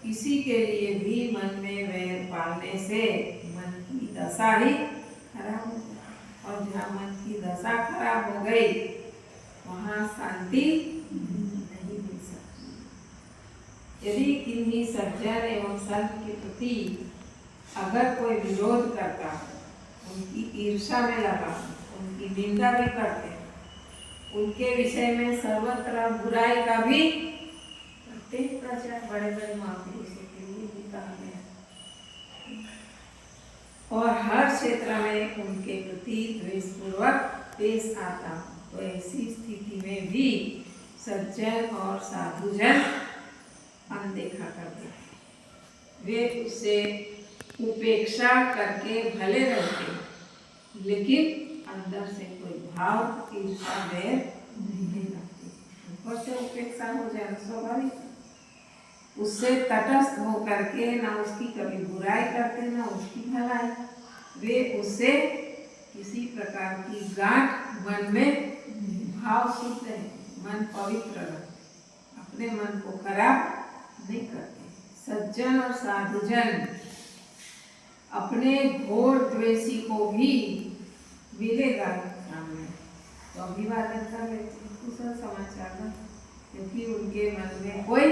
किसी के लिए भी मन में वैर पालने से मन की दशा ही खराब हो जाती, और जहाँ मन की दशा खराब हो गई वहाँ शांति नहीं मिल सकती। यदि किन्हीं सज्जन एवं संत के प्रति अगर कोई विरोध करता है, उनकी ईर्ष्या में लगा, उनकी निंदा भी करते हैं, उनके विषय में सर्वत्र बुराई का भी प्रचार, बड़े बड़े महापुरुषों के लिए भी कहा गया, और हर क्षेत्र में उनके प्रति द्वेषपूर्वक पेश आता, तो ऐसी स्थिति में भी सज्जन और साधुजन अनदेखा करते हैं। वे उससे उपेक्षा करके भले रहते, लेकिन अंदर से कोई भाव ईर्ष्या वैर नहीं रखते। ऊपर से उपेक्षा हो जाए स्वाभाविक, उससे तटस्थ होकर के ना उसकी कभी बुराई करते ना उसकी भलाई, वे उससे किसी प्रकार की गांठ मन में भाव शुद्ध है, मन पवित्र रखते, अपने मन को खराब नहीं करते। सज्जन और साधुजन अपने घोर द्वेषी को भी मिलेगा सामने तो अभिवादन कर लेते, कुशल समाचार है, क्योंकि उनके मन में कोई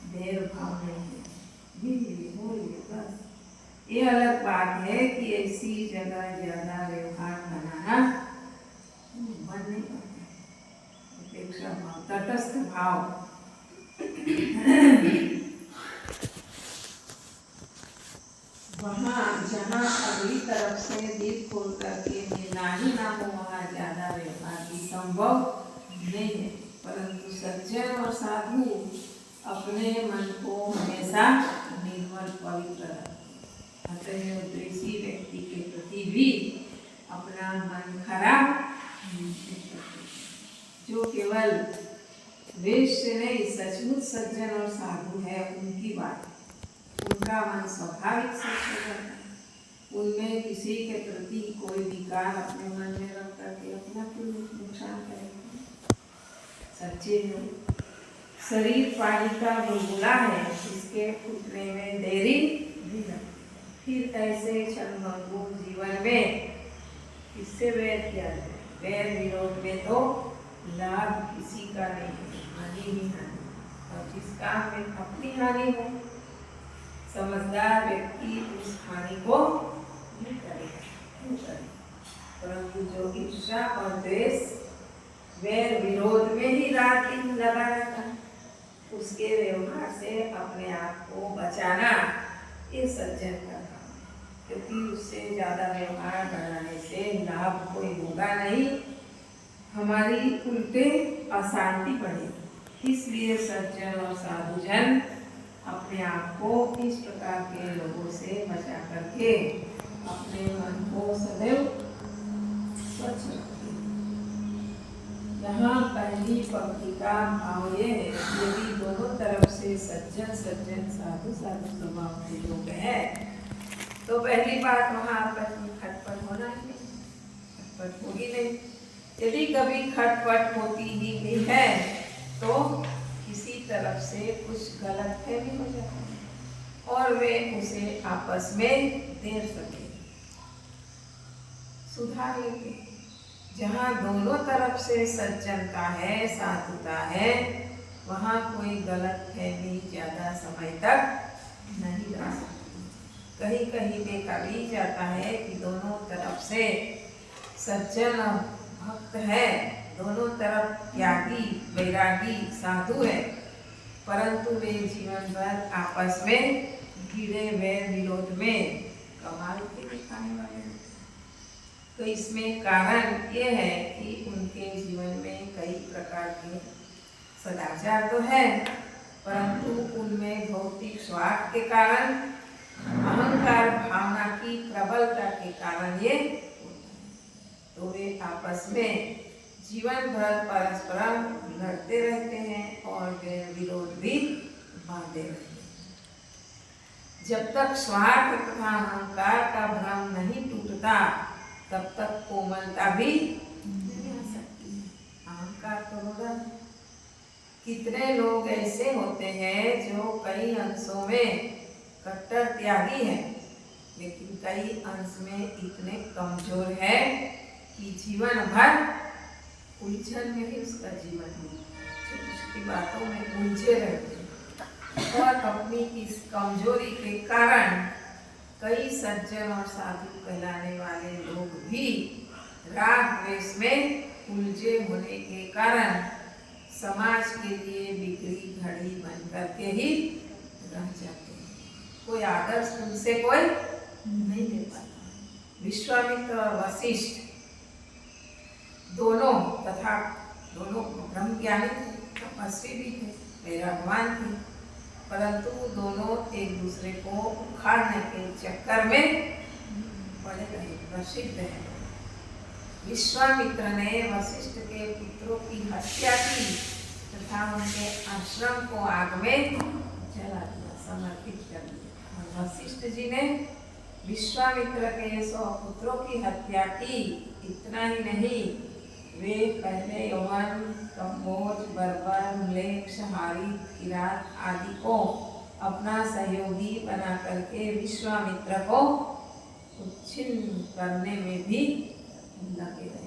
भेदभाव नहीं है, मिलिए बोलिए बस। ये अलग बात है कि ऐसी जगह ज्यादा व्यवहार बनाना मन नहीं करता, उपेक्षा भाव, तटस्थ भाव। वहाँ जहाँ अगली तरफ से दिल खोल करके मिलना ही ना हो, वहाँ ज्यादा व्यवहार भी संभव नहीं है। परंतु सज्जन और साधु अपने मन को हमेशा निर्मल पवित्र रखते, अतः द्वेषी व्यक्ति के प्रति भी अपना मन खराब नहीं करते। जो केवल द्वेष से नहीं, सचमुच सज्जन और साधु है उनकी बात, उनका मन स्वाभाविक से जाता है, उनमें किसी के प्रति कोई विकार अपने मन में रख करके अपना कोई नुकसान करेगा। सच्चे लोग शरीर पानी का बुलबुला है, इसके फूटने में देरी नहीं लगती। फिर ऐसे क्षणभंगुर जीवन में किससे वैर किया जाए? वैर विरोध में तो लाभ किसी का नहीं है, हानि ही हानि, और जिस काम में अपनी हानि हो समझदार व्यक्ति उस हानि को नहीं करेगा, परंतु जो ईर्ष्या और द्वेष वैर विरोध में ही रात दिन लगा रहता है, उसके व्यवहार से अपने आप को बचाना ये सज्जन का काम है, क्योंकि उससे ज्यादा व्यवहार बढ़ाने से लाभ कोई होगा नहीं, हमारी उल्टे अशांति बढ़ेगी। इसलिए सज्जन और साधुजन अपने आप को इस प्रकार के लोगों से बचा करके अपने मन को सदैव स्वच्छ रखें। यहाँ पहली पंक्ति का भाव ये है, यदि दोनों तरफ से सज्जन सज्जन साधु साधु स्वभाव के लोग हैं, तो पहली बात वहाँ आपस में खटपट होना चाहिए, खटपट होगी नहीं। यदि कभी खटपट होती ही भी है तो किसी तरफ से कुछ गलत फहमी हो जाती है और वे उसे आपस में देर सके सुधार लेंगे। जहाँ दोनों तरफ से सज्जनता है, साधुता है, वहाँ कोई गलत फहमी ज्यादा समय तक नहीं रह सकती। कहीं कहीं देखा भी जाता है कि दोनों तरफ से सज्जन भक्त है, दोनों तरफ त्यागी वैरागी साधु है, परंतु वे जीवन भर आपस में भिड़े वैर विरोध में कमाल के दिखाने वाले हैं। तो इसमें कारण ये है कि उनके जीवन में कई प्रकार के सदाचार तो है, परंतु उनमें भौतिक स्वार्थ के कारण, अहंकार भावना की प्रबलता के कारण ये, तो वे आपस में जीवन भर परस्पर लड़ते रहते हैं और वे विरोध भी बांधे रहते हैं। जब तक स्वार्थ तथा अहंकार का भ्रम नहीं टूटता तब तक कोमलता भी नहीं आ सकती। अहंकार तो होगा, कितने लोग ऐसे होते हैं जो कई अंशों में कट्टर त्यागी है, लेकिन कई अंश में इतने कमजोर है कि जीवन भर उलझन में ही उसका जीवन है, छोटी छोटी बातों में उलझे रहते हैं। और अपनी इस कमजोरी के कारण कई सज्जन और साधु कहलाने वाले लोग भी राग द्वेष में उलझे होने के कारण समाज के लिए बिगड़ी घड़ी बन करके ही रह जाते हैं। कोई आदर्श उनसे कोई नहीं ले पाता। विश्वामित्र और वशिष्ठ दोनों ब्रह्म ज्ञानी थे, तपस्वी भी थे, वैरागवान थे, परंतु दोनों एक दूसरे को उखाड़ने के चक्कर में पड़े रहे, प्रसिद्ध है। विश्वामित्र ने वशिष्ठ के पुत्रों की हत्या की तथा उनके आश्रम को आग में जला दिया, समर्पित कर दिया। और वशिष्ठ जी ने विश्वामित्र के 100 पुत्रों की हत्या की। इतना ही नहीं, वे पहले यवन, कंबोज, बर्बर, म्लेच्छ, हारित, किरात आदि को अपना सहयोगी बना करके विश्वामित्र को उच्छिन्न करने में भी लगे रहे।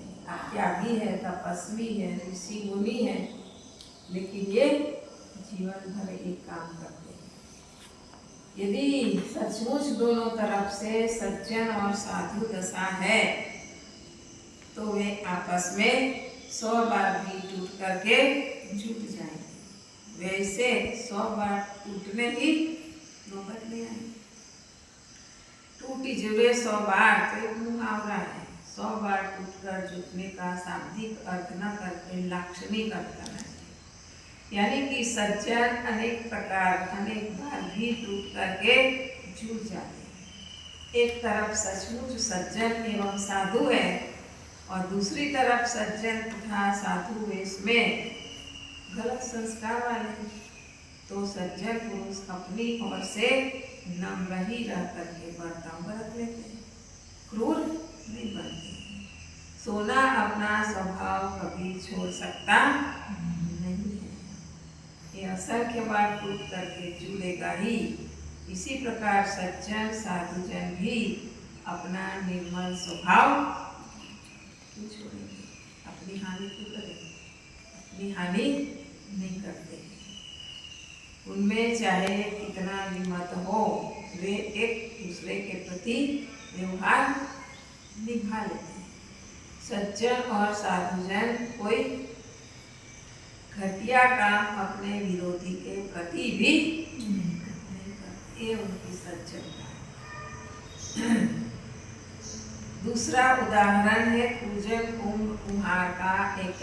त्यागी है, तपस्वी है, ऋषि मुनि है, लेकिन ये जीवन भर एक काम करते हैं। यदि सचमुच दोनों तरफ से सज्जन और साधु दशा है तो वे आपस में 100 बार भी टूट करके जुट जाएंगे। वैसे 100 बार टूटने की नौबत नहीं आएगी। टूटी जुड़े 100 बार तो एक मुहावरा है। 100 बार टूटकर जुटने का शाब्दिक अर्थ न करके लाक्षणिक अर्थ करना चाहिए। यानी कि सज्जन अनेक बार भी टूट करके जुट जाते हैं। एक तरफ सचमुच सज्जन एवं साधु है और दूसरी तरफ सज्जन तथा साधु वेश में गलत संस्कार वाले, तो सज्जन पुरुष अपनी ओर से नम्र ही रह करके बर्ताव बरत लेते हैं, क्रूर नहीं बनते। सोना अपना स्वभाव कभी छोड़ सकता नहीं है, ये असंख्य बार टूट करके जुड़ेगा ही। इसी प्रकार सज्जन साधुजन भी अपना निर्मल स्वभाव छोड़ेंगे, अपनी हानि क्यों करेंगे? अपनी हानि नहीं करते। उनमें चाहे कितना भी मत हो, वे एक दूसरे के प्रति व्यवहार निभा लेते हैं। सज्जन और साधुजन कोई घटिया काम अपने विरोधी के प्रति भी नहीं करते, ये उनकी सज्जनता है। दूसरा उदाहरण है पूजन कुम्हार का एक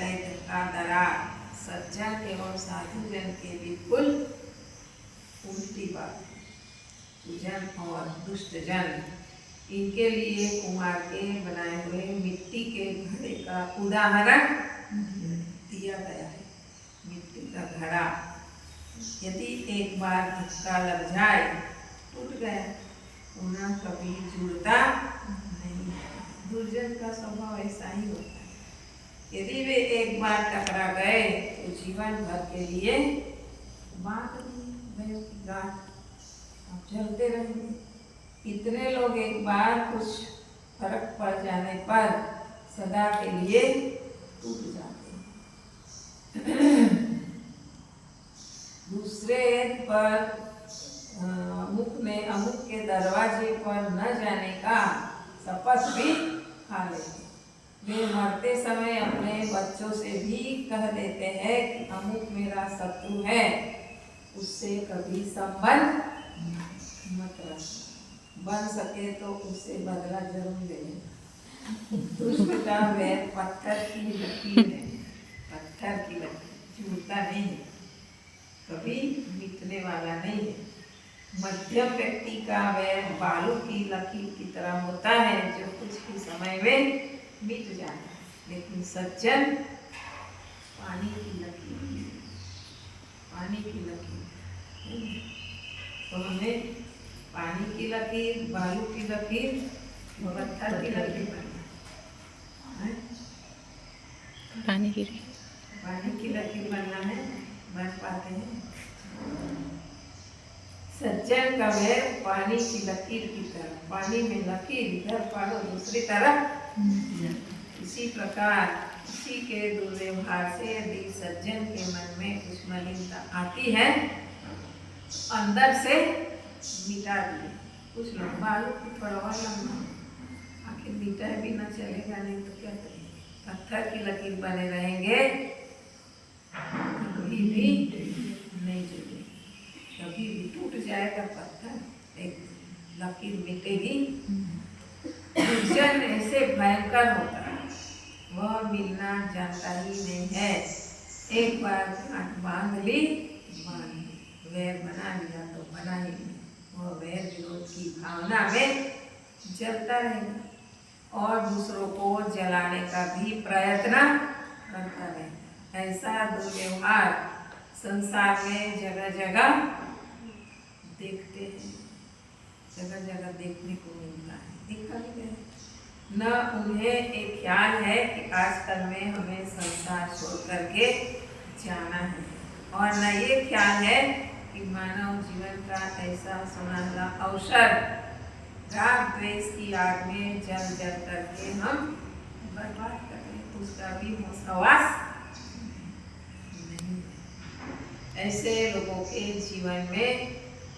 का दरार। सज्जन एवं साधुजन के बिल्कुल उल्टी बात। पूजन और दुष्टजन, इनके लिए कुम्हार के बनाए हुए मिट्टी के घड़े का उदाहरण दिया गया है। मिट्टी का घड़ा यदि एक बार धक्का लग जाए टूट गया, पुनः कभी जुड़ता नहीं। दुर्जन का स्वभाव ऐसा ही होता है। यदि वे एक बार टकरा गए तो जीवन भर के लिए बात नहीं गए की गांठ, अब चलते रहेंगे। इतने लोग एक बार कुछ फर्क पड़ जाने पर सदा के लिए टूट जाते हैं। दूसरे पर अमुक के दरवाजे पर न जाने का शपथ भी खा लेते। वे मरते समय अपने बच्चों से भी कह देते हैं कि अमुक मेरा शत्रु है, उससे कभी संबंध मत रखना, बन सके तो उससे बदला जरूर लेना। दुष्ट का वैर पत्थर की लकीर है, पत्थर की लकीर झूठता नहीं है, कभी मिटने वाला नहीं है। मध्यम व्यक्ति का वैर बालू की लकीर की तरह होता है, जो कुछ ही समय में मिट जाता है, लेकिन सज्जन पानी की लकीर, पानी की लकीर। तो हमें पानी की लकीर, बालू की लकीर, पत्थर की लकीर बनना है। पानी की लकीर बनना है, बन पाते हैं। सज्जन का वैर पानी की लकीर की तरह, पानी में लकीर इधर पारो दूसरी तरफ। इसी प्रकार इसी के दुर्व्यवहार से यदि सज्जन के मन में कुछ मलिनता आती है, अंदर से मिटा दिए। कुछ लोग बालू की पड़वा लंबा, आखिर मिटा भी ना चलेगा, नहीं तो क्या करेंगे? पत्थर की लकीर बने रहेंगे, कभी भी नहीं जुड़ेगी, कभी भी टूट जाएगा पत्थर, एक लकीर मिटेगी। दुर्जन ऐसे भयंकर होता है, वह मिलना जानता ही नहीं है। एक बार गांठ बांध ली, वैर बना लिया तो बना ही लिया। वह वैर विरोध की भावना में जलता रहेगा और दूसरों को जलाने का भी प्रयत्न करता रहेगा। ऐसा दुर्व्यवहार संसार में जगह जगह देखते हैं, जगह जगह देखने को मिलता है, देखा भी है। न उन्हें एक ख्याल है कि आजकल में हमें संसार छोड़ करके जाना है, और न ये ख्याल है कि मानव जीवन का ऐसा सुनहरा अवसर राग द्वेष की आग में जल जल करके हम बर्बाद कर रहे हैं, तो उसका भी हवास नहीं है। ऐसे लोगों के जीवन में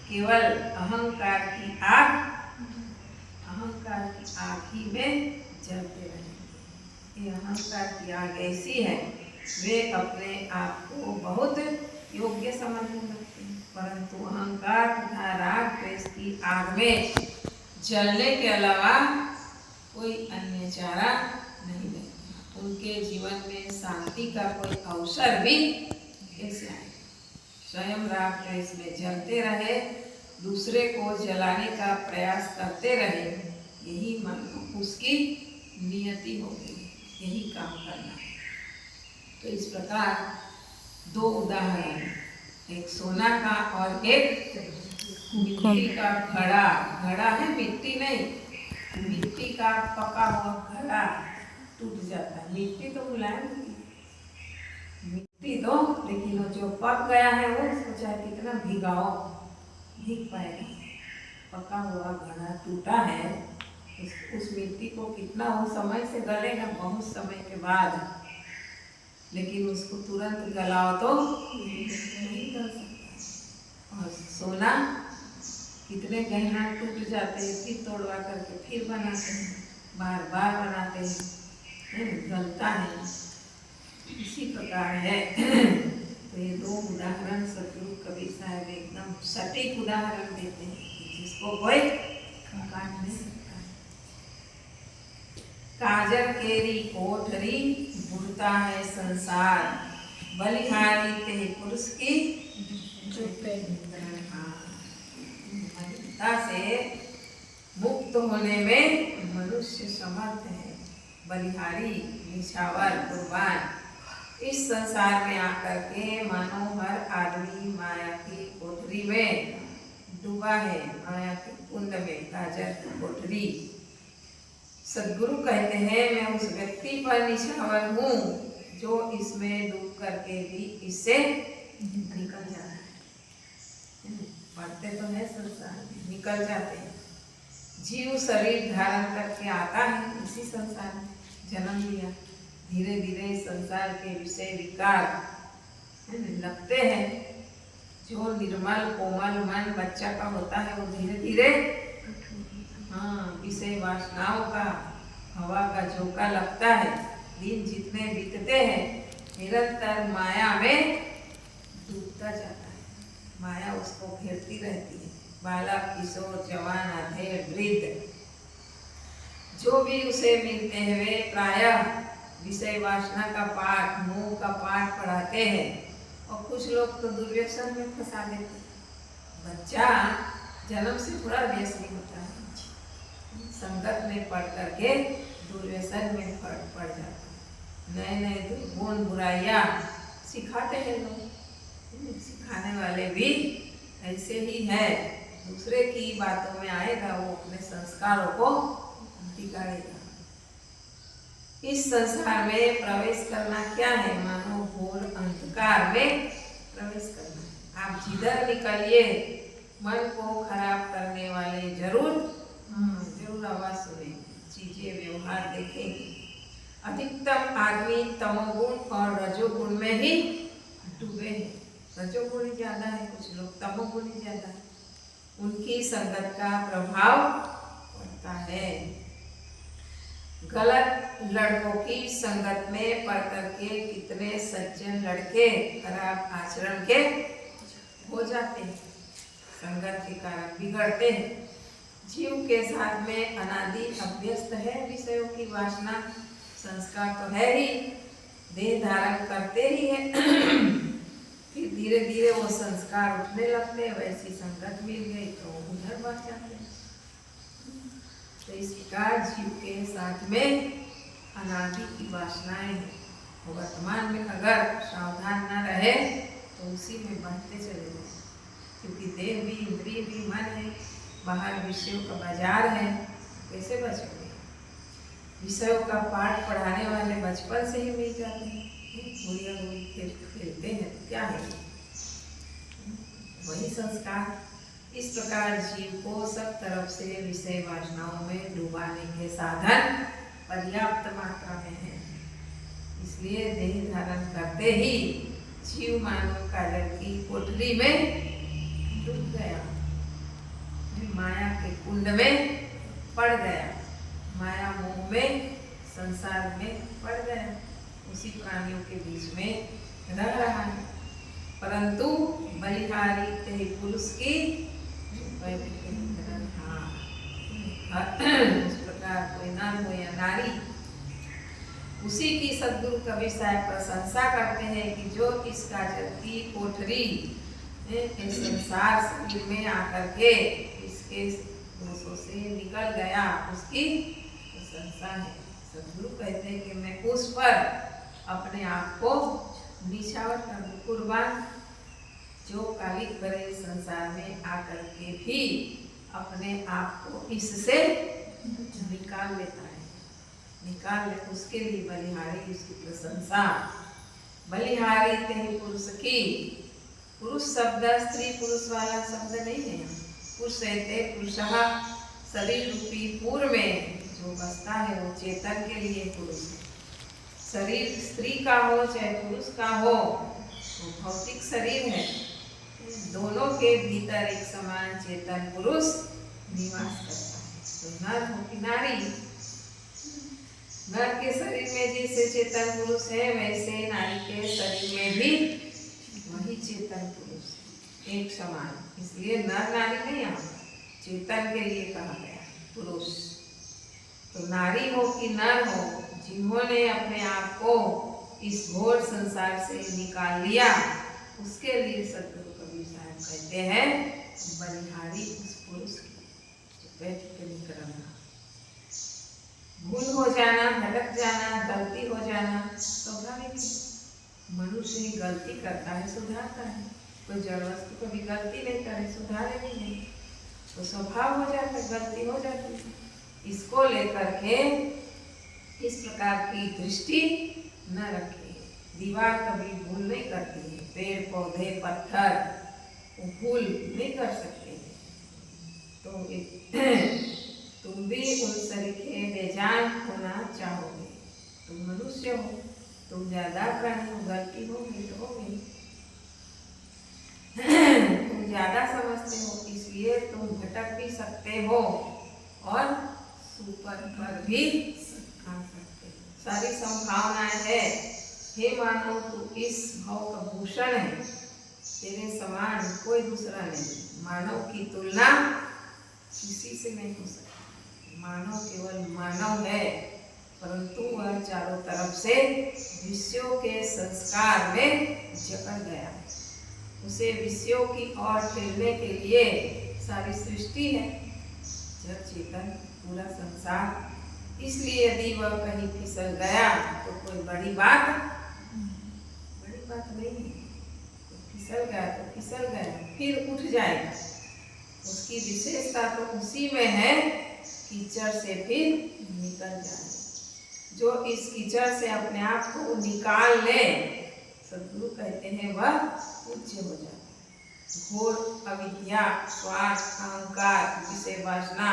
केवल अहंकार की आग ही में जलते रहेंगे। ये अहंकार की आग ऐसी है, वे अपने आप को बहुत योग्य समझने लगते हैं, परंतु अहंकार तथा राग द्वेष की आग में जलने के अलावा कोई अन्य चारा नहीं रहता। उनके जीवन में शांति का कोई अवसर भी कैसे आए? स्वयं राग द्वेष में जलते रहे, दूसरे को जलाने का प्रयास करते रहे, यही मानो उसकी नियति हो गई, यही काम करना। तो इस प्रकार दो उदाहरण, एक सोना का और एक मिट्टी का घड़ा। घड़ा है, मिट्टी नहीं, मिट्टी का पका हुआ घड़ा टूट जाता है। मिट्टी तो मुलायम है, मिट्टी तो, लेकिन जो पक गया है वो सोचा कितना भिगाओ, भीग पाएगा। पका हुआ घड़ा टूटा है, उस मिट्टी को कितना वो समय से गलेगा, बहुत समय के बाद, लेकिन उसको तुरंत गलाओ तो नहीं गल सकता। और सोना कितने गहना टूट जाते हैं, फिर तोड़वा करके फिर बनाते हैं, बार बार बनाते हैं, गलता है। इसी प्रकार है। तो ये दो उदाहरण सतगुरु कबीर साहब एकदम सटीक उदाहरण देते हैं, जिसको कोई काट नहीं सकता। काजर केरी कोठरी बुढ़ता है संसार, बलिहारी ते पुरुष की मलिनता से मुक्त होने में मनुष्य समर्थ है। बलिहारी, निछावर, कुर्बान इस संसार में आकर के मानो हर आदमी माया की कोठरी में डूबा है, माया के कुंड में, काजर की कोठरी। सद्गुरु कहते हैं, मैं उस व्यक्ति पर निछावर हूँ जो इसमें डूब करके भी इससे निकल जाता है। पढ़ते तो है संसार में, निकल जाते हैं। जीव शरीर धारण करके आता है, इसी संसार में जन्म लिया, धीरे धीरे संसार के विषय विकार लगते हैं। जो निर्मल कोमल मन बच्चा का होता है, वो धीरे धीरे विषय वासनाओं का हवा का झोंका लगता है। दिन जितने बीतते हैं, निरंतर माया में डूबता जाता है, माया उसको घेरती रहती है। बालक, किशोर, जवान, अधेड़, वृद्ध जो भी उसे मिलते हैं, वे प्रायः विषय वासना का पाठ, मोह का पाठ पढ़ाते हैं, और कुछ लोग तो दुर्व्यसन में फंसा देते हैं। बच्चा जन्म से पूरा व्यसनी होता है, संगत में पढ़ करके दुर्व्यसन में पड़ जाता है। नए नए दुर्गुण बुराइयाँ सिखाते हैं लोग, सिखाने वाले भी ऐसे ही है। दूसरे की बातों में आएगा, वो अपने संस्कारों को बिगाड़ेगा। इस संसार में प्रवेश करना क्या है? मानो घोर अंधकार में प्रवेश करना है। आप जिधर निकलिए मन को खराब करने वाले जरूर आवाज सुने, चीजें व्यवहार देखेंगे। अधिकतम आदमी तमोगुण और रजोगुण में ही डूबे हैं। रजोगुण ही ज्यादा है, कुछ लोग तमोगुण ही ज्यादा है। उनकी संगत का प्रभाव पड़ता है। गलत लड़कों की संगत में पड़ करके कितने सज्जन लड़के खराब आचरण के हो जाते हैं, संगत के कारण बिगड़ते हैं। जीव के साथ में अनादि अभ्यस्त है विषयों की वासना, संस्कार तो है ही, देह धारण करते ही है। फिर धीरे धीरे वो संस्कार उठने लगते हैं, वैसी संगत मिल गई तो उधर बढ़ जाते हैं। तो इस प्रकार जीव के साथ में अनादि की वासनाएं हैं। वर्तमान में अगर सावधान न रहे तो उसी में बढ़ते चले जाए, क्योंकि देह भी, इंद्रिय भी, मन है, बाहर विषयों का बाजार है, कैसे बचोगे? विषयों का पाठ पढ़ाने वाले बचपन से ही मिल जाते हैं, गुड़िया गुड़ी खेलते हैं तो क्या है, वही संस्कार। इस प्रकार जीव को सब तरफ से विषय वासनाओं में डुबाने के साधन पर्याप्त मात्रा में है। इसलिए देह धारण करते ही जीव मानव काजल की कोठरी में डूब गया, माया के कुंड में पड़ गया, माया मोह में, संसार में पड़ गया, उसी प्राणियों के बीच में रह रहा है। परंतु बलिहारी कही पुरुष की उस प्रकार कोई नर हो या नारी, उसी की सद्गुरु कवि साहब प्रशंसा करते हैं कि जो इस काजल की कोठरी इस संसार शरीर में आकर के इसके दोषों से निकल गया, उसकी प्रशंसा है। सद्गुरु कहते हैं कि मैं उस पर अपने आप को निछावर कर दूं, कुर्बान, जो कालिक भरे संसार में आकर के भी अपने आप को इससे निकाल लेता है, निकाल ले, उसके लिए बलिहारी, उसकी प्रशंसा। बलिहारी कहीं पुरुष की, पुरुष शब्द स्त्री पुरुष वाला शब्द नहीं है। पुरुष रहते पुरुषः, शरीर रूपी पूर्व में जो बसता है वो चेतन के लिए पुरुष है। शरीर स्त्री का हो चाहे पुरुष का हो, वो भौतिक शरीर है, दोनों के भीतर एक समान चेतन पुरुष निवास करता है। तो नर हो कि नारी, नर के शरीर में जैसे चेतन पुरुष है, वैसे नारी के शरीर में भी वही चेतन पुरुष, एक समान। इसलिए नर नारी नहीं आता, चेतन के लिए कहा गया पुरुष। तो नारी हो कि नर हो, जिन्होंने अपने आप को इस घोर संसार से निकाल लिया, उसके लिए सद्गुरु कबीर साहब कहते हैं बलिहारी उस पुरुष की जो बैठ के निकलना। भूल हो जाना, भटक जाना, गलती हो जाना स्वाभाविक है। मनुष्य ही गलती करता है, सुधारता है। कोई जड़ वस्तु कभी गलती नहीं करे, सुधारे भी नहीं, तो स्वभाव हो जाता है, गलती हो जाती है। इसको लेकर के इस प्रकार की दृष्टि न रखें। दीवार कभी भूल नहीं करती है, पेड़ पौधे पत्थर वो भूल नहीं कर सकते। तो तुम भी उन सरीखे बेजान होना चाहोगे। तुम मनुष्य हो, तुम ज्यादा प्राणी हो, गलती होगी तो होगी। तुम ज्यादा समझते हो, इसलिए तुम भटक भी सकते हो और सुपर पर भी आ सकते हो। सारी संभावनाएं है। हे मानव, तू इस भाव का भूषण है, तेरे समान कोई दूसरा नहीं। मानव की तुलना किसी से नहीं हो सकती। मानव केवल मानव है, परंतु वह चारों तरफ से विषयों के संस्कार में जकड़ गया है। उसे विषयों की ओर ठेलने के लिए सारी सृष्टि है, जड़ चेतन पूरा संसार। इसलिए यदि वह कहीं फिसल गया तो कोई बड़ी बात नहीं है। तो फिसल गया तो फिसल गया, फिर उठ जाएगा। उसकी विशेषता तो उसी में है, कीचड़ से फिर निकल जाए। जो इस कीचड़ से अपने आप को निकाल ले, सद्गुरु कहते हैं वह पूज्य हो जाता है। घोर अविद्या, स्वार्थ, अहंकार, विषय वासना,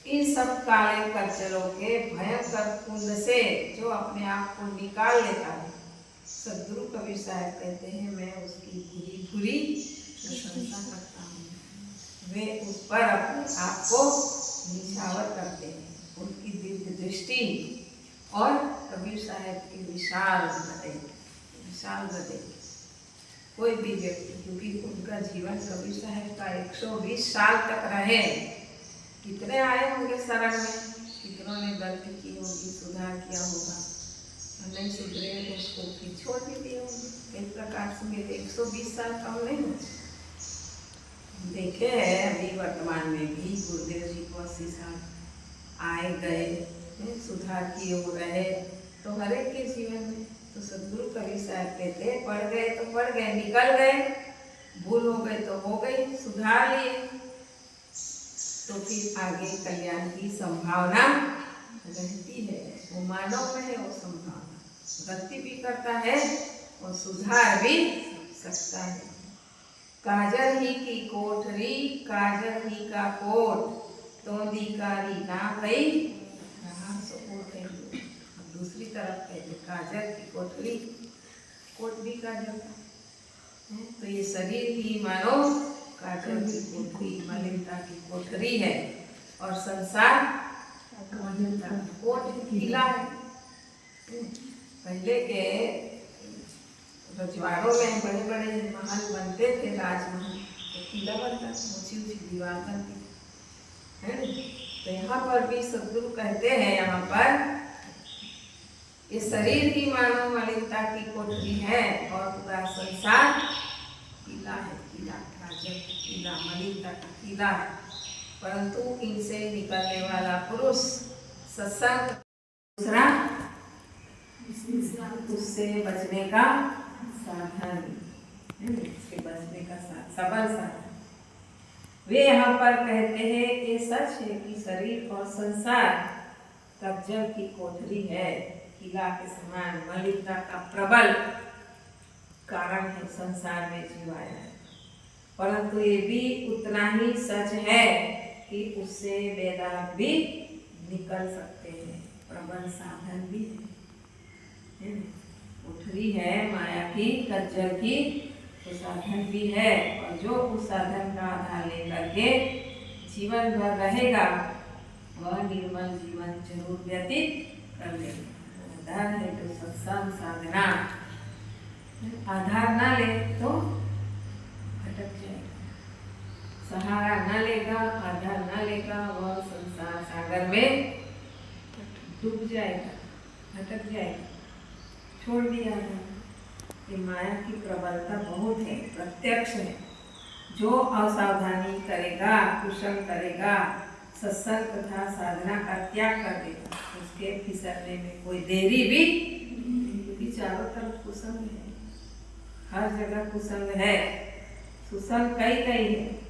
इन सब काले कचरों के भयंकर कुंड से जो अपने आप को निकाल लेता है, सद्गुरु कबीर साहब कहते हैं मैं उसकी पूरी पूरी प्रशंसा करता हूँ। वे उस पर अपने आप को निछावर करते हैं। उनकी दिव्य दृष्टि और कबीर साहब की विशाल हृदय कोई भी व्यक्ति, क्योंकि उनका जीवन कबीर साहब का 120 साल तक रहे, कितने आए होंगे शरण में, कितनों ने गलती की होगी, सुधार किया होगा, नहीं सुधरे तो उसको फिर छोड़ भी दिए होंगे। कई प्रकार से मेरे 120 साल कम नहीं होते। देखे है अभी वर्तमान में भी गुरुदेव जी को 80 साल आए गए, सुधार किए हो रहे, तो हर एक के जीवन में। तो सद्गुरु कबीर साहब कहते पढ़ गए तो पढ़ गए, निकल गए, भूल हो गए तो हो गई, सुधार लिए, तो फिर आगे कल्याण की संभावना रहती है। वो मानव में है वो संभावना, गलती भी करता है और सुधार भी सकता है। काजल ही की कोठरी, काजल ही का कोट, तोंदी कारी ना भई रहा सपोर्ट है। दूसरी तरफ कहते काजल की कोठरी, कोट भी काजल का, तो ये शरीर ही मानो काजल की कोठरी, मलिनता की कोठरी है, और संसार कोट किला है। पहले के रजवाड़ों में बड़े बड़े महल बनते थे, राजमहल, तो किला बनता, ऊंची ऊंची दीवार बनती है। तो यहाँ पर भी सद्गुरु कहते हैं, यहाँ पर ये शरीर ही मानव मलिनता की कोठरी है और पूरा संसार किला है, किला राजन किला, मलिनता का किला है। परंतु इनसे निकलने वाला पुरुष सत्संग, दूसरा उससे बचने का साधन, उससे बचने का सबल साधन। वे यहाँ पर कहते हैं ये सच है कि शरीर और संसार कब्जल की कोठरी है, किला के समान मलिनता का प्रबल कारण है संसार में जीवाया है। परंतु ये भी उतना ही सच है कि उससे वेदांत भी निकल सकते हैं, प्रबल साधन भी है। कोठरी है माया की, कज्जल की, तो साधन भी है, और जो उस साधन का आधार लेकर के जीवन भर रहेगा वह निर्मल जीवन जरूर व्यतीत कर लेगा। आधार है तो सत्संग साधना, आधार ना ले तो भटक जाएगा, सहारा न लेगा, आधार न लेगा, वह संसार सागर में डूब जाएगा, भटक जाएगा, छोड़ दिया जाएगा। ये माया की प्रबलता बहुत है, प्रत्यक्ष है। जो असावधानी करेगा, कुशल करेगा, सत्संग तथा साधना का त्याग कर देगा, उसके फिसलने में कोई देरी भी, क्योंकि चारों तरफ कुसंग है, हर जगह कुसंग है, सुसंग कई है,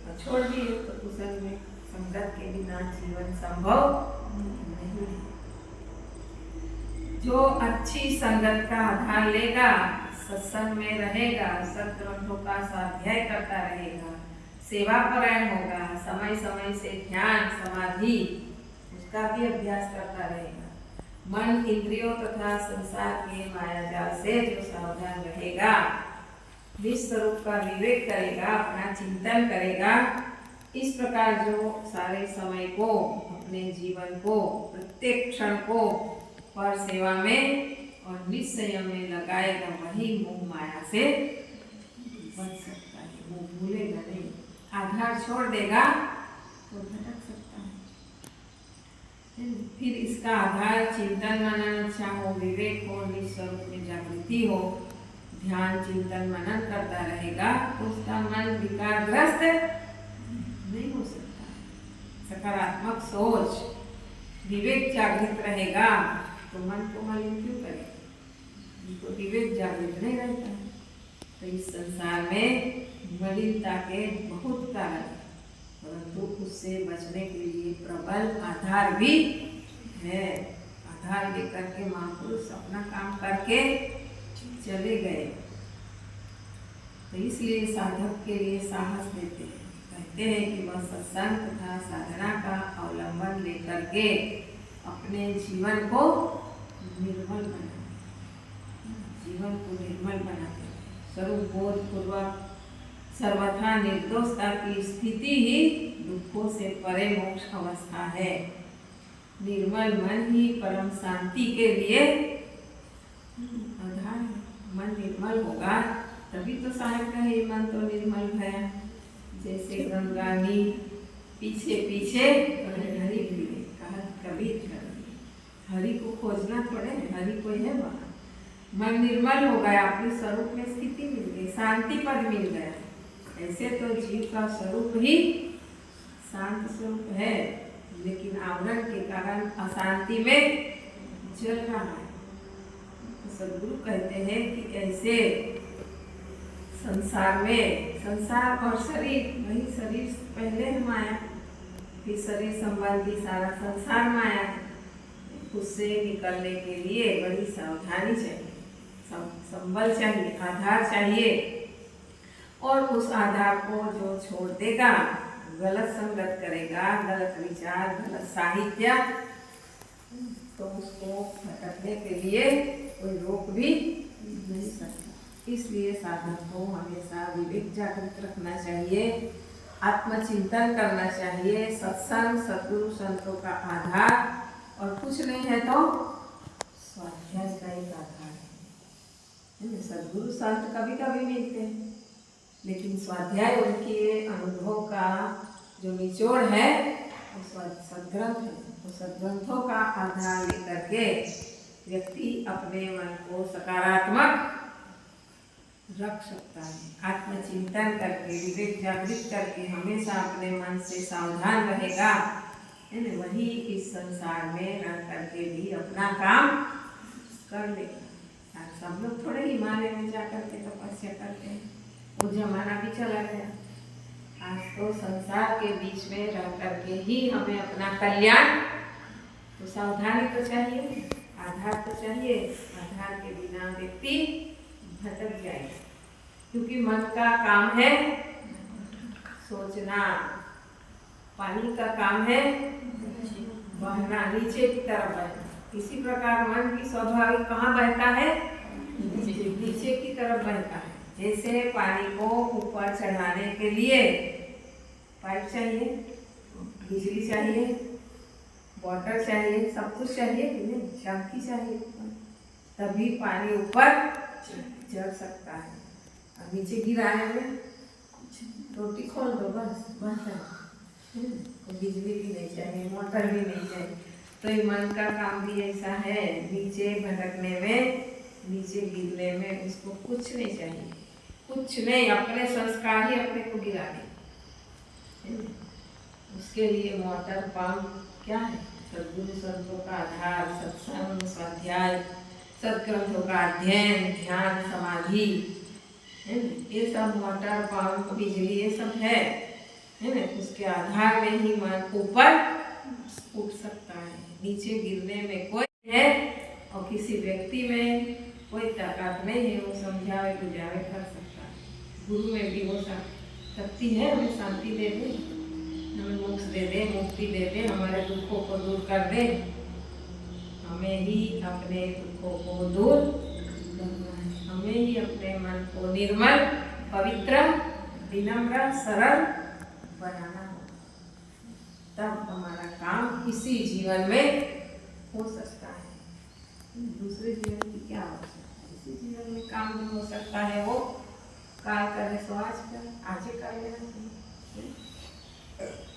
और छोड़ दिए तो कुसंग में संगत के बिना जीवन संभव नहीं है। जो अच्छी संगत का आधार लेगा, सत्संग में रहेगा, सत्ग्रंथों का स्वाध्याय करता रहेगा, सेवा परायण होगा, समय समय से ध्यान समाधि उसका भी अभ्यास करता रहेगा, मन इंद्रियों तथा संसार के मायाजाल से जो सावधान रहेगा, निस्वरूप का विवेक करेगा, अपना चिंतन करेगा, इस प्रकार जो सारे समय को, अपने जीवन को, प्रत्येक क्षण को पर सेवा में और निश्चय में लगाएगा, वही मोह माया से बच सकता है। वो भूलेगा नहीं, आधार छोड़ देगा तो भटक सकता है। फिर इसका आधार चिंतन मनन अच्छा हो, विवेक हो, निस्वरूप में जागृति हो, ध्यान चिंतन मनन करता रहेगा तो उसका मन विकारग्रस्त नहीं हो सकता। सकारात्मक सोच, विवेक जागृत रहेगा तो मन को मलिन क्यों करेगा, तो विवेक जागृत नहीं रहता है। तो इस संसार में मलिनता के बहुत कारण है, परंतु उससे बचने के लिए प्रबल आधार भी है। आधार लेकर के महापुरुष अपना काम करके चले गए। तो इसलिए साधक के लिए साहस देते हैं, कहते हैं कि वह सत्संग तथा साधना का अवलंबन लेकर के अपने जीवन को निर्मल बनाते, जीवन को निर्मल बनाते, स्वरूप बोध पूर्वक सर्वथा निर्दोषता की स्थिति ही दुखों से परे मोक्ष अवस्था है। निर्मल मन ही परम शांति के लिए आधार है। मन निर्मल होगा तभी तो साहेब का ही मन तो निर्मल है। जैसे गंगानी पीछे पीछे हरि फिरे, कहा कबीर हरि को खोजना थोड़े, हरि को है वहाँ। मन निर्मल हो गया, अपने स्वरूप में स्थिति मिल गई, शांति पद मिल गया। ऐसे तो जीव का स्वरूप ही शांत स्वरूप है, लेकिन आवरण के कारण अशांति में जल रहा है। तो सदगुरु कहते हैं कि ऐसे संसार में, संसार और शरीर, वही शरीर पहले है माया, फिर शरीर संबंधी सारा संसार माया है। उससे निकलने के लिए बड़ी सावधानी चाहिए, संबल चाहिए, आधार चाहिए। और उस आधार को जो छोड़ देगा, गलत संगत करेगा, गलत विचार, गलत साहित्य, तो उसको भटकने के लिए कोई रोक भी नहीं सकता। इसलिए साधक को हमेशा विवेक जागृत रखना चाहिए, आत्मचिंतन करना चाहिए। सत्संग सद्गुरु संतों का आधार और कुछ नहीं है तो स्वाध्याय का एक आधार है। सद्गुरु संत कभी कभी मिलते हैं, लेकिन स्वाध्याय उनके अनुभव का जो निचोड़ है वो सद्ग्रंथ है। तो सद्ग्रंथों का आधार लेकर के व्यक्ति अपने मन को सकारात्मक रख सकता है। आत्मचिंतन करके, विवेक जागृत करके हमेशा अपने मन से सावधान रहेगा, वही इस संसार में रह करके भी अपना काम कर लेगा। सब लोग थोड़े हिमालय में जा करके तपस्या करते हैं, वो जमाना भी चला गया। आज तो संसार के बीच में रह करके ही हमें अपना कल्याण, तो सावधानी तो चाहिए, आधार तो चाहिए। आधार के बिना व्यक्ति भटक जाए, क्योंकि मन का काम है सोचना, पानी का काम है बहना, नीचे की तरफ बहना। इसी प्रकार मन की स्वाभाविक कहाँ बहता है? नीचे की तरफ बहता है। जैसे पानी को ऊपर चढ़ाने के लिए पाइप चाहिए, बिजली चाहिए, वाटर चाहिए, सब कुछ चाहिए कि नहीं? शक्ति चाहिए, तभी पानी ऊपर चढ़ सकता है। और नीचे गिराने में टोटी खोल दो, बस तो बिजली भी नहीं चाहिए, मोटर भी नहीं चाहिए। तो ये मन का काम भी ऐसा है, नीचे भटकने में, नीचे गिरने में उसको कुछ नहीं चाहिए, कुछ नहीं। अपने संस्कार ही अपने को गिराने, उसके लिए मोटर पंप क्या है? सद्गुरु संतों का आधार, सत्संग, स्वाध्याय, सत्ग्रंथों का अध्ययन, ध्यान, समाधि, ये सब मोटर पंप बिजली ये सब है ना। उसके आधार में ही मन ऊपर उठ सकता है, नीचे गिरने में कोई है और किसी व्यक्ति में कोई ताकत नहीं है, वो समझावे बुझावे कर सकता है। गुरु में भी वो शक्ति है, हमें शांति दे दे, हमें मोक्ष दे दे, मुक्ति दे दे, हमारे दुखों को दूर कर दे। हमें ही अपने दुखों को दूर करना है, हमें ही अपने मन को निर्मल, पवित्र, विनम्र, सरल बनाना हो, तब हमारा काम इसी जीवन में हो सकता है। दूसरे जीवन की क्या आवश्यकता है? इसी जीवन में काम जो हो सकता है वो काल करे सो आज कर लेना चाहिए।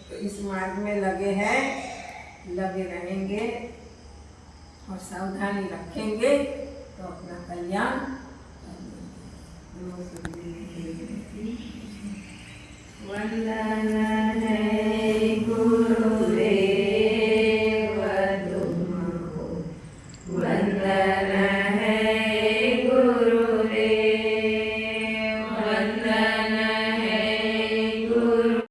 तो इस मार्ग में लगे हैं, लगे रहेंगे और सावधानी रखेंगे तो अपना कल्याण वंदना